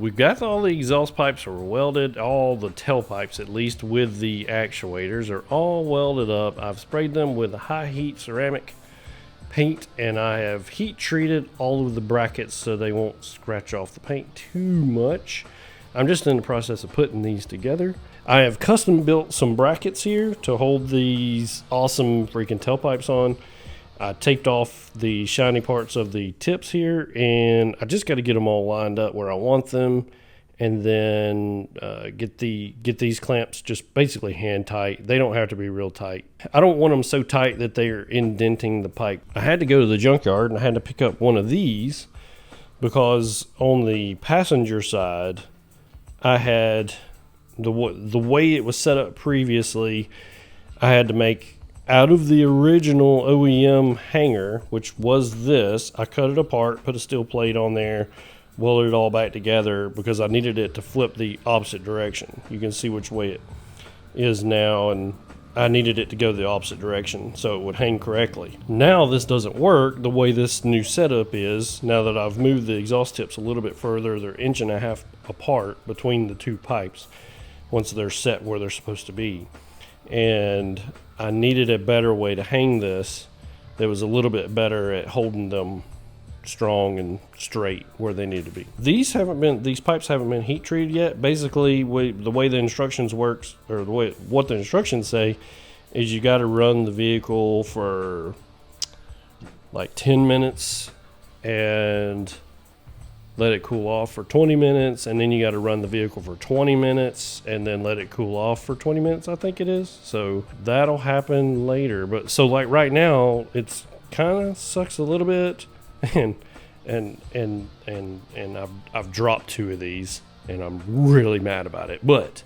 we've got all the exhaust pipes are welded, all the tailpipes at least with the actuators are all welded up. I've sprayed them with high heat ceramic paint, and I have heat treated all of the brackets so they won't scratch off the paint too much. I'm just in the process of putting these together. I have custom built some brackets here to hold these awesome freaking tailpipes on. I taped off the shiny parts of the tips here, and I just got to get them all lined up where I want them, and then get these clamps just basically hand tight. They don't have to be real tight. I don't want them so tight that they are indenting the pipe. I had to go to the junkyard and I had to pick up one of these because on the passenger side, I had the way it was set up previously, I had to make out of the original OEM hanger, which was this. I cut it apart, put a steel plate on there, welded it all back together because I needed it to flip the opposite direction. You can see which way it is now, and I needed it to go the opposite direction so it would hang correctly. Now this doesn't work the way this new setup is. Now that I've moved the exhaust tips a little bit further, they're 1.5 inches apart between the two pipes once they're set where they're supposed to be. And I needed a better way to hang this that was a little bit better at holding them strong and straight where they need to be. These pipes haven't been heat treated yet. Basically, the way the instructions works, or what the instructions say, is you got to run the vehicle for like 10 minutes and let it cool off for 20 minutes, and then you got to run the vehicle for 20 minutes and then let it cool off for 20 minutes, I think it is. So that'll happen later. But so like right now, it's kind of sucks a little bit, and I've dropped 2 of these, and I'm really mad about it. But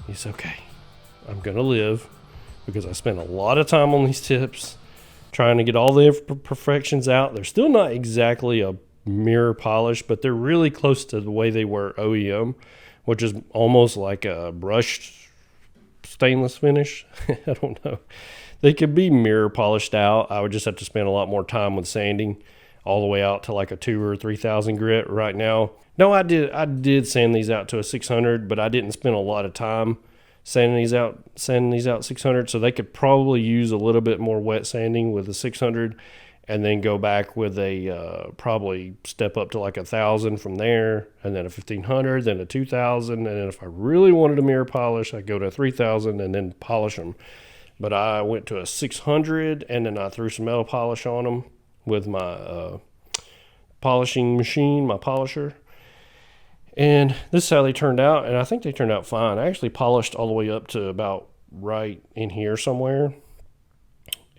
it's okay. I'm gonna live because I spent a lot of time on these tips trying to get all the imperfections out. They're still not exactly a mirror polish, but they're really close to the way they were OEM, which is almost like a brushed stainless finish. I don't know. They could be mirror polished out. I would just have to spend a lot more time with sanding all the way out to like a 2,000 or 3,000 grit right now. No, I did sand these out to a 600, but I didn't spend a lot of time sanding these out 600. So they could probably use a little bit more wet sanding with a 600, and then go back with a probably step up to like 1,000 from there, and then a 1,500, then a 2,000, and then if I really wanted a mirror polish, I'd go to 3,000 and then polish them. But I went to a 600, and then I threw some metal polish on them with my polishing machine, my polisher. And this is how they turned out, and I think they turned out fine. I actually polished all the way up to about right in here somewhere.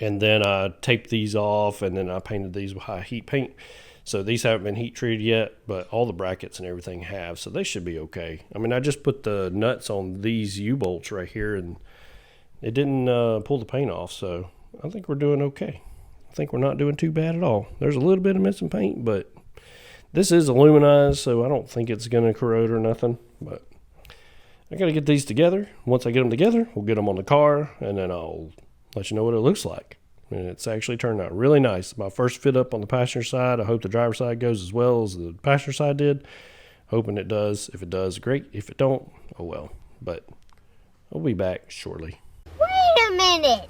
And then I taped these off, and then I painted these with high heat paint. So these haven't been heat treated yet, but all the brackets and everything have, so they should be okay. I mean, I just put the nuts on these U-bolts right here, and it didn't pull the paint off, so I think we're doing okay. I think we're not doing too bad at all. There's a little bit of missing paint, but this is aluminized, so I don't think it's going to corrode or nothing. But I got to get these together. Once I get them together, we'll get them on the car, and then I'll let you know what it looks like. And it's actually turned out really nice. My first fit up on the passenger side. I hope the driver's side goes as well as the passenger side did. Hoping it does. If it does, great. If it don't, oh well. But I'll be back shortly. Wait a minute.